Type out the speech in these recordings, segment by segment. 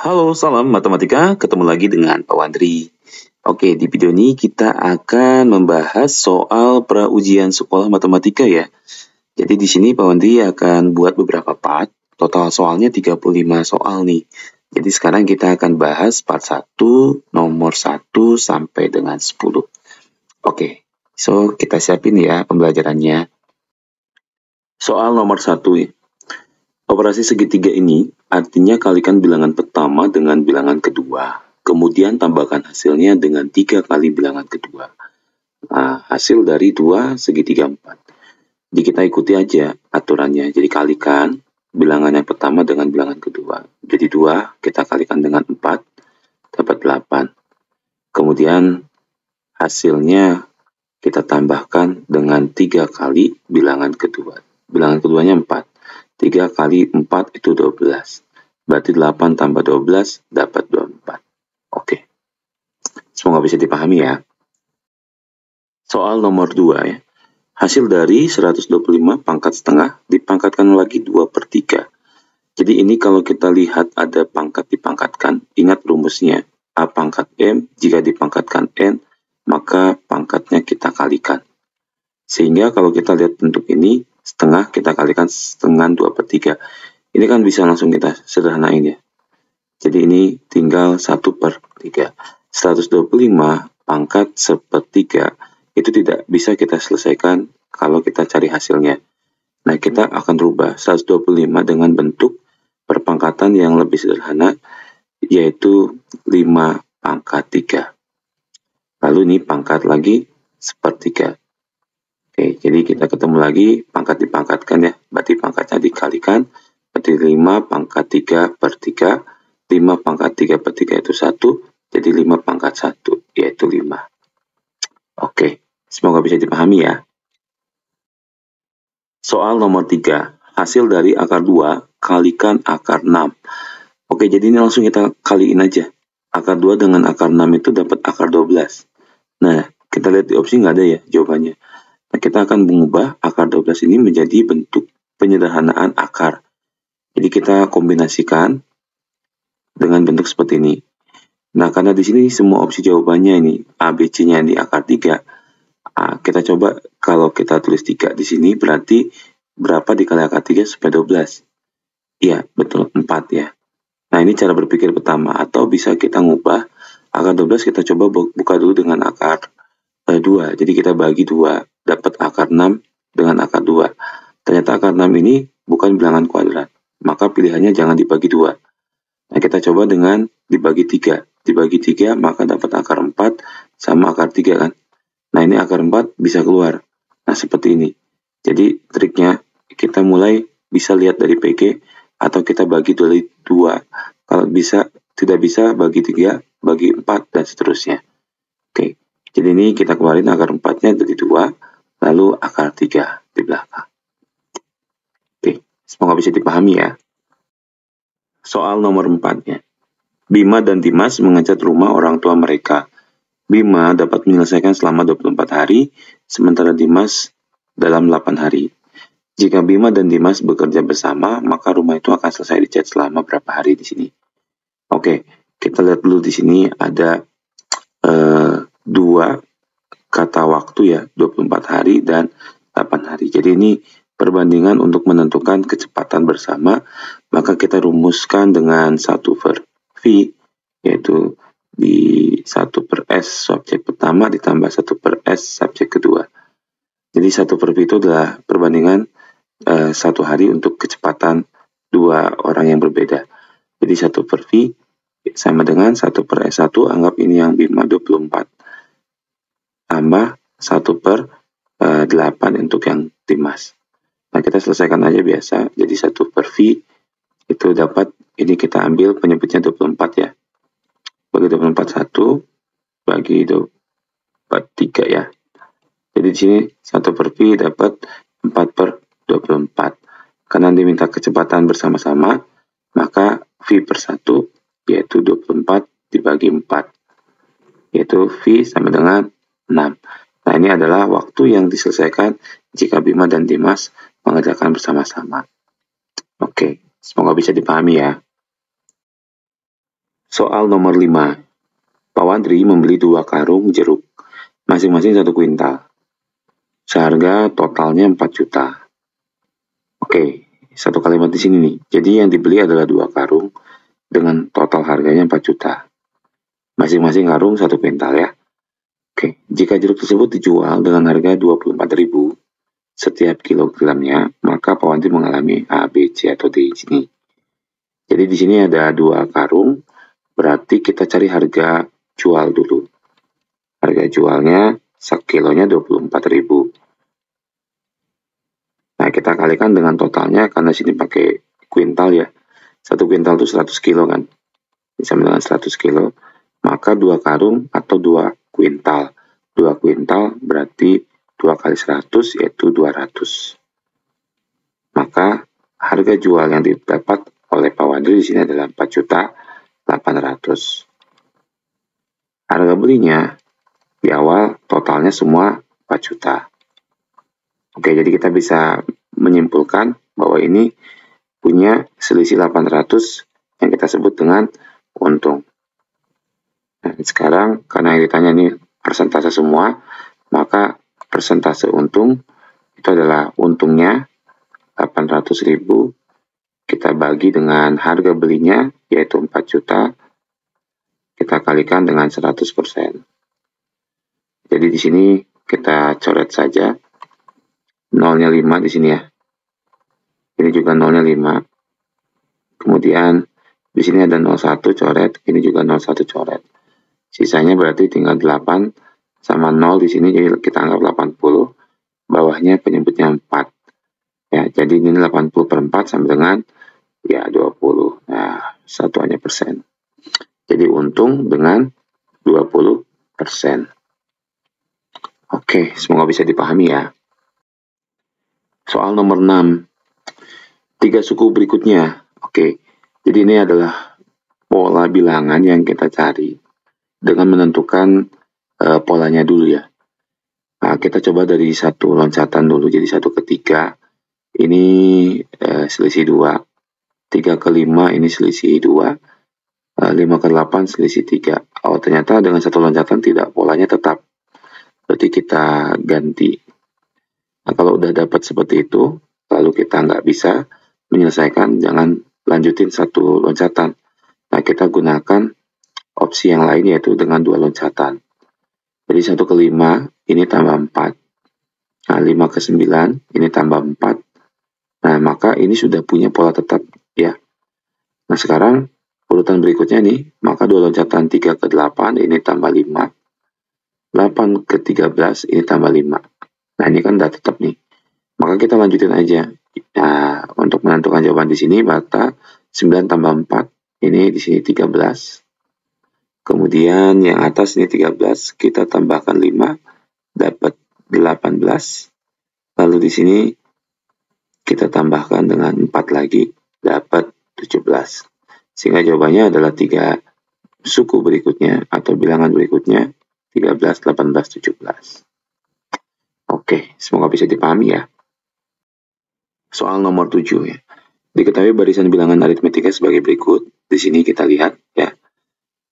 Halo, salam matematika. Ketemu lagi dengan Pak Wandri. Oke, di video ini kita akan membahas soal pra-ujian sekolah matematika ya. Jadi di sini Pak Wandri akan buat beberapa part. Total soalnya 35 soal nih. Jadi sekarang kita akan bahas part 1, nomor 1 sampai dengan 10. Oke, so kita siapin ya pembelajarannya. Soal nomor 1 ya. Operasi segitiga ini artinya kalikan bilangan pertama dengan bilangan kedua. Kemudian tambahkan hasilnya dengan 3 kali bilangan kedua. Nah, hasil dari 2 segitiga 4. Jadi kita ikuti aja aturannya. Jadi kalikan bilangan yang pertama dengan bilangan kedua. Jadi 2 kita kalikan dengan 4, dapat 8. Kemudian hasilnya kita tambahkan dengan 3 kali bilangan kedua. Bilangan keduanya 4. 3 kali 4 itu 12. Berarti 8 tambah 12 dapat 24. Oke. Semoga bisa dipahami ya. Soal nomor 2 ya. Hasil dari 125 pangkat setengah dipangkatkan lagi 2/3. Jadi ini kalau kita lihat ada pangkat dipangkatkan, ingat rumusnya. A pangkat M, jika dipangkatkan N, maka pangkatnya kita kalikan. Sehingga kalau kita lihat bentuk ini, setengah kita kalikan dengan 2/3. Ini kan bisa langsung kita sederhanain ya. Jadi ini tinggal 1/3. 125 pangkat 1/3 itu tidak bisa kita selesaikan kalau kita cari hasilnya. Nah, kita akan rubah 125 dengan bentuk perpangkatan yang lebih sederhana, yaitu 5 pangkat 3. Lalu ini pangkat lagi 1/3. Oke, jadi kita ketemu lagi pangkat dipangkatkan ya, berarti pangkatnya dikalikan, berarti 5 pangkat 3/3, 5 pangkat 3/3 itu 1, jadi 5 pangkat 1, yaitu 5. Oke, semoga bisa dipahami ya. Soal nomor 3, hasil dari akar 2 kalikan akar 6. Oke, jadi ini langsung kita kaliin aja. Akar 2 dengan akar 6 itu dapat akar 12. Nah, kita lihat di opsi nggak ada ya jawabannya. Nah, kita akan mengubah akar 12 ini menjadi bentuk penyederhanaan akar. Jadi kita kombinasikan dengan bentuk seperti ini. Nah, karena di sini semua opsi jawabannya ini A, B, C-nya di akar 3. Kita coba kalau kita tulis 3 di sini berarti berapa dikali akar 3 supaya 12? Iya, betul, 4 ya. Nah, ini cara berpikir pertama. Atau bisa kita ngubah akar 12, kita coba buka dulu dengan akar 2. Jadi kita bagi 2. Dapat akar 6 dengan akar 2. Ternyata akar 6 ini bukan bilangan kuadrat. Maka pilihannya jangan dibagi 2. Nah, kita coba dengan dibagi 3. Dibagi 3 maka dapat akar 4 sama akar 3 kan. Nah, ini akar 4 bisa keluar. Nah, seperti ini. Jadi triknya kita mulai bisa lihat dari PG atau kita bagi dari 2. Kalau bisa, tidak bisa bagi 3, bagi 4 dan seterusnya. Oke. Jadi ini kita keluarin akar 4-nya dari 2. Lalu akar 3 di belakang. Oke, semoga bisa dipahami ya. Soal nomor 4-nya. Bima dan Dimas mengecat rumah orang tua mereka. Bima dapat menyelesaikan selama 24 hari, sementara Dimas dalam 8 hari. Jika Bima dan Dimas bekerja bersama, maka rumah itu akan selesai dicat selama berapa hari di sini. Oke, kita lihat dulu di sini ada 2 kata waktu ya, 24 hari dan 8 hari. Jadi ini perbandingan untuk menentukan kecepatan bersama, maka kita rumuskan dengan 1/V, yaitu di 1/S subjek pertama ditambah 1/S subjek kedua. Jadi 1/V itu adalah perbandingan 1 hari untuk kecepatan 2 orang yang berbeda. Jadi 1/V sama dengan 1/S1, anggap ini yang Bima 24. Tambah 1/8 untuk yang Dimas. Nah, kita selesaikan aja biasa. Jadi 1/V itu dapat, ini kita ambil penyebutnya 24 ya. Bagi 24 1, bagi 23 ya. Jadi di sini 1/V dapat 4/24. Karena diminta kecepatan bersama-sama, maka V/1 yaitu 24 dibagi 4. Yaitu V sama dengan 6. Nah, ini adalah waktu yang diselesaikan jika Bima dan Dimas mengerjakan bersama-sama. Oke, semoga bisa dipahami ya. Soal nomor 5. Pak Wandri membeli 2 karung jeruk, masing-masing 1 kuintal. Seharga totalnya 4 juta. Oke, satu kalimat di sini nih. Jadi yang dibeli adalah 2 karung dengan total harganya 4 juta. Masing-masing karung 1 kuintal ya. Oke, jika jeruk tersebut dijual dengan harga 24.000 setiap kilogramnya, maka Pak Wandri mengalami A, B, C, atau D di sini. Jadi di sini ada 2 karung, berarti kita cari harga jual dulu. Harga jualnya sekilonya 24.000. Nah, kita kalikan dengan totalnya karena sini pakai kuintal ya. 1 kuintal itu 100 kilo kan. Sama dengan 100 kilo. Maka 2 karung atau 2 kuintal. 2 kuintal berarti 2 kali 100 yaitu 200. Maka harga jual yang didapat oleh Pak Wandri di sini adalah 4.800.000. Harga belinya di awal totalnya semua 4 juta. Oke, jadi kita bisa menyimpulkan bahwa ini punya selisih 800 yang kita sebut dengan untung. Nah, sekarang karena yang ditanya ini persentase semua, maka persentase untung itu adalah untungnya 800.000 kita bagi dengan harga belinya yaitu 4 juta, kita kalikan dengan 100%. Jadi di sini kita coret saja nolnya 5 di sini ya. Ini juga nolnya 5. Kemudian di sini ada 01 coret, ini juga 01 coret. Sisanya berarti tinggal 8 sama 0 di sini, jadi kita anggap 80. Bawahnya penyebutnya 4. Ya, jadi ini 80 per 4 sama dengan ya 20. Nah, satuannya persen. Jadi untung dengan 20%. Oke, semoga bisa dipahami ya. Soal nomor 6. 3 suku berikutnya. Oke, jadi ini adalah pola bilangan yang kita cari dengan menentukan polanya dulu ya. Nah, kita coba dari satu loncatan dulu. Jadi 1 ke 3 ini selisih 2. 3 ke 5 ini selisih 2. 5 ke 8 selisih 3. Oh, ternyata dengan satu loncatan tidak, polanya tetap. Berarti kita ganti. Nah, kalau udah dapat seperti itu, lalu kita nggak bisa menyelesaikan, jangan lanjutin satu loncatan. Nah, kita gunakan opsi yang lain yaitu dengan 2 loncatan. Jadi 1 ke 5 ini tambah 4. Nah, 5 ke 9 ini tambah 4. Nah, maka ini sudah punya pola tetap ya. Nah, sekarang urutan berikutnya nih, maka 2 loncatan 3 ke 8 ini tambah 5. 8 ke 13 ini tambah 5. Nah, ini kan udah tetap nih. Maka kita lanjutin aja. Nah, untuk menentukan jawaban di sini, maka 9 tambah 4, ini di sini 13. Kemudian yang atas ini 13, kita tambahkan 5, dapat 18. Lalu di sini kita tambahkan dengan 4 lagi, dapat 17. Sehingga jawabannya adalah 3 suku berikutnya atau bilangan berikutnya, 13, 18, 17. Oke, semoga bisa dipahami ya. Soal nomor 7 ya. Diketahui barisan bilangan aritmetika sebagai berikut. Di sini kita lihat ya.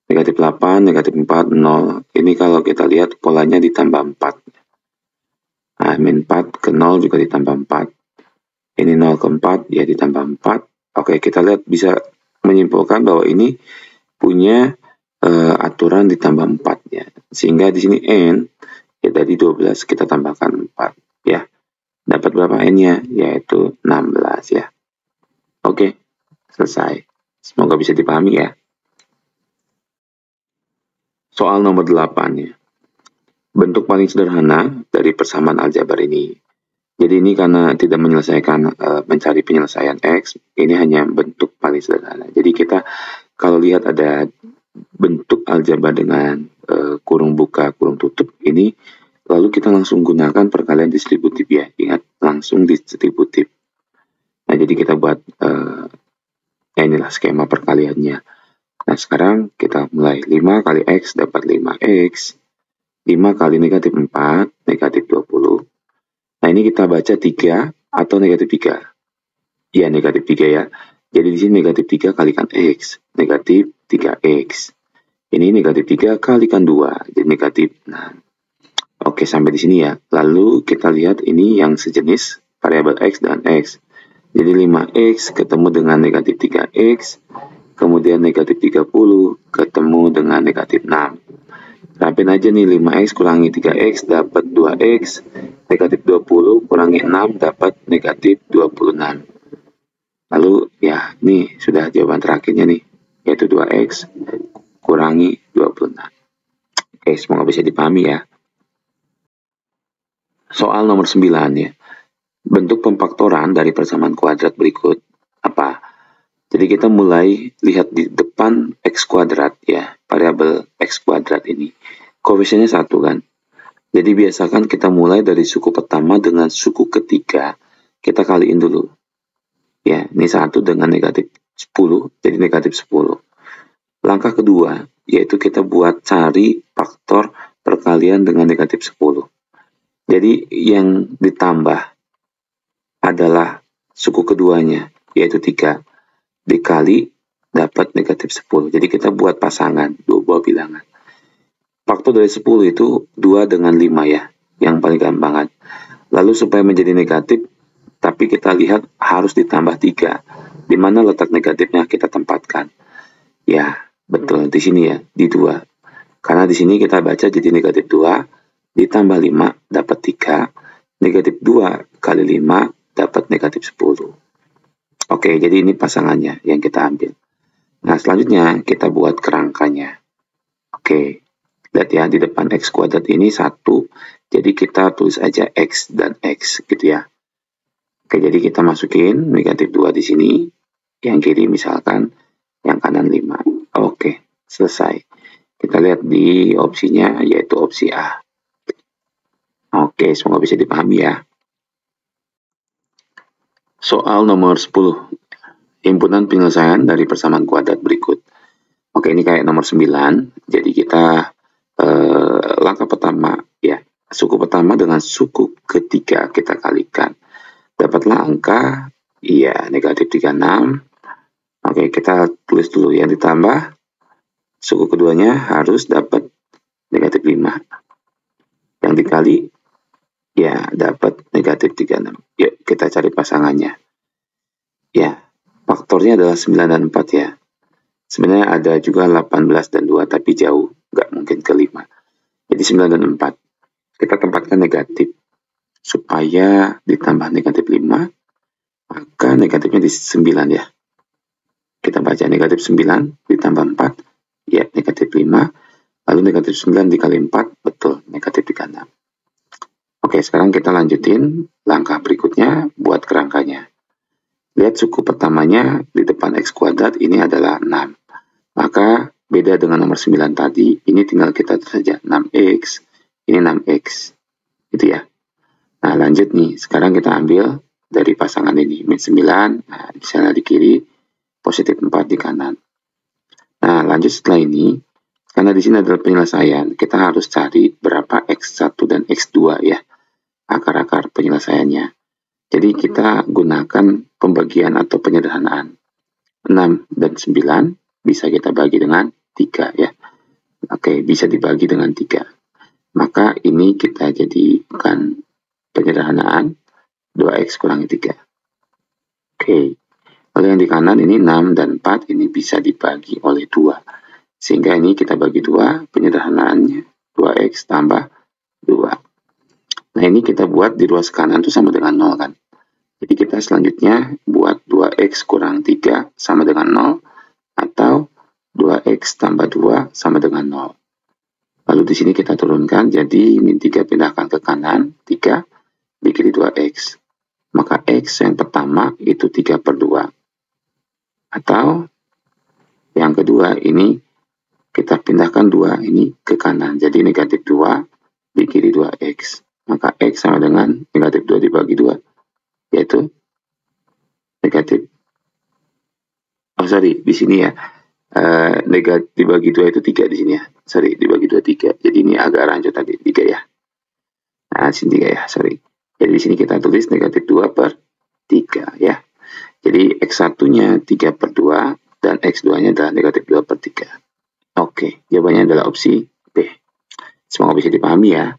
Negatif 8, negatif 4, 0. Ini kalau kita lihat polanya ditambah 4. Nah, min 4 ke 0 juga ditambah 4. Ini 0 ke 4, ya ditambah 4. Oke, kita lihat bisa menyimpulkan bahwa ini punya aturan ditambah 4 ya. Sehingga di sini N ya dari 12 kita tambahkan 4 ya. Dapat berapa N-nya? Yaitu 16 ya. Oke, selesai. Semoga bisa dipahami ya. Soal nomor 8 ya. Bentuk paling sederhana dari persamaan aljabar ini. Jadi ini karena tidak menyelesaikan mencari penyelesaian X, ini hanya bentuk paling sederhana. Jadi kita kalau lihat ada bentuk aljabar dengan kurung buka, kurung tutup ini, lalu kita langsung gunakan perkalian distributif ya. Ingat, langsung distributif. Nah, jadi kita buat inilah skema perkaliannya. Nah, sekarang kita mulai. 5 kali X dapat 5X. 5 kali negatif 4, negatif 20. Nah, ini kita baca 3 atau negatif 3. Ya, negatif 3 ya. Jadi di sini negatif 3 kalikan X, negatif 3X. Ini negatif 3 kalikan 2, jadi negatif 6. Oke, sampai di sini ya. Lalu kita lihat ini yang sejenis, variabel X dan X. Jadi 5X ketemu dengan negatif 3X, kemudian negatif 30 ketemu dengan negatif 6. Rapin aja nih, 5X kurangi 3X dapat 2X, negatif 20 kurangi 6 dapat negatif 26. Lalu ya, ini sudah jawaban terakhirnya nih, yaitu 2X kurangi 26. Oke, semoga bisa dipahami ya. Soal nomor 9 ya. Bentuk pemfaktoran dari persamaan kuadrat berikut apa? Jadi kita mulai lihat di depan X kuadrat ya, variabel X kuadrat ini. Koefisiennya 1 kan. Jadi biasakan kita mulai dari suku pertama dengan suku ketiga, kita kaliin dulu. Ya, ini 1 dengan negatif 10, jadi negatif 10. Langkah kedua, yaitu kita buat cari faktor perkalian dengan negatif 10. Jadi yang ditambah adalah suku keduanya, yaitu 3. Dikali dapat negatif 10. Jadi kita buat pasangan, dua buah bilangan. Faktor dari 10 itu 2 dengan 5 ya, yang paling gampangan. Lalu supaya menjadi negatif, tapi kita lihat harus ditambah 3. Di mana letak negatifnya kita tempatkan. Ya, betul di sini ya, di 2. Karena di sini kita baca jadi negatif 2, ditambah 5 dapat 3, negatif 2 kali 5 dapat negatif 10. Oke, jadi ini pasangannya yang kita ambil. Nah, selanjutnya kita buat kerangkanya. Oke, lihat ya, di depan X kuadrat ini 1, jadi kita tulis aja X dan X gitu ya. Oke, jadi kita masukin negatif 2 di sini, yang kiri misalkan, yang kanan 5. Oke, selesai. Kita lihat di opsinya, yaitu opsi A. Oke, semoga bisa dipahami ya. Soal nomor 10. Himpunan penyelesaian dari persamaan kuadrat berikut. Oke, ini kayak nomor 9. Jadi kita langkah pertama ya, suku pertama dengan suku ketiga kita kalikan. Dapatlah angka iya negatif 36. Oke, kita tulis dulu yang ditambah suku keduanya harus dapat negatif 5. Yang dikali ya dapat negatif 36. Yuk kita cari pasangannya. Ya, faktornya adalah 9 dan 4 ya. Sebenarnya ada juga 18 dan 2 tapi jauh, nggak mungkin ke 5. Jadi 9 dan 4. Kita tempatkan negatif. Supaya ditambah negatif 5, maka negatifnya di 9 ya. Kita baca negatif 9 ditambah 4, ya negatif 5. Lalu negatif 9 dikali 4, betul, negatif 36. Oke, sekarang kita lanjutin langkah berikutnya buat kerangkanya. Lihat suku pertamanya di depan X kuadrat ini adalah 6. Maka beda dengan nomor 9 tadi, ini tinggal kita tulis saja 6X, ini 6X. Gitu ya. Nah, lanjut nih. Sekarang kita ambil dari pasangan ini. Min 9, nah, di sana di kiri, positif 4 di kanan. Nah, lanjut setelah ini, karena di sini adalah penyelesaian, kita harus cari berapa X1 dan X2 ya, akar-akar penyelesaiannya. Jadi kita gunakan pembagian atau penyederhanaan. 6 dan 9 bisa kita bagi dengan 3 ya. Oke, bisa dibagi dengan 3. Maka ini kita jadikan penyederhanaan 2X kurangi 3. Oke. Lalu yang di kanan ini 6 dan 4 ini bisa dibagi oleh 2. Sehingga ini kita bagi 2, penyederhanaannya 2X tambah 2. Nah, ini kita buat di ruas kanan itu sama dengan 0 kan. Jadi kita selanjutnya buat 2X kurang 3 sama dengan 0. Atau 2X tambah 2 sama dengan 0. Lalu di sini kita turunkan, jadi min 3 pindahkan ke kanan, 3 di kiri 2X. Maka X yang pertama itu 3 per 2. Atau yang kedua ini kita pindahkan 2 ini ke kanan. Jadi negatif 2 di kiri 2X. Maka X sama dengan negatif 2 dibagi 2. Yaitu negatif. Oh sorry, di sini ya. Negatif dibagi 2 itu 3 di sini ya. Sorry, dibagi 2 3. Jadi ini agak rancu tadi, 3 ya. Nah, sini 3 ya, sorry. Jadi di sini kita tulis negatif 2 per 3 ya. Jadi Jadi X1-nya 3/2 dan X2-nya adalah negatif 2/3. Oke, jawabannya adalah opsi B. Semoga bisa dipahami ya.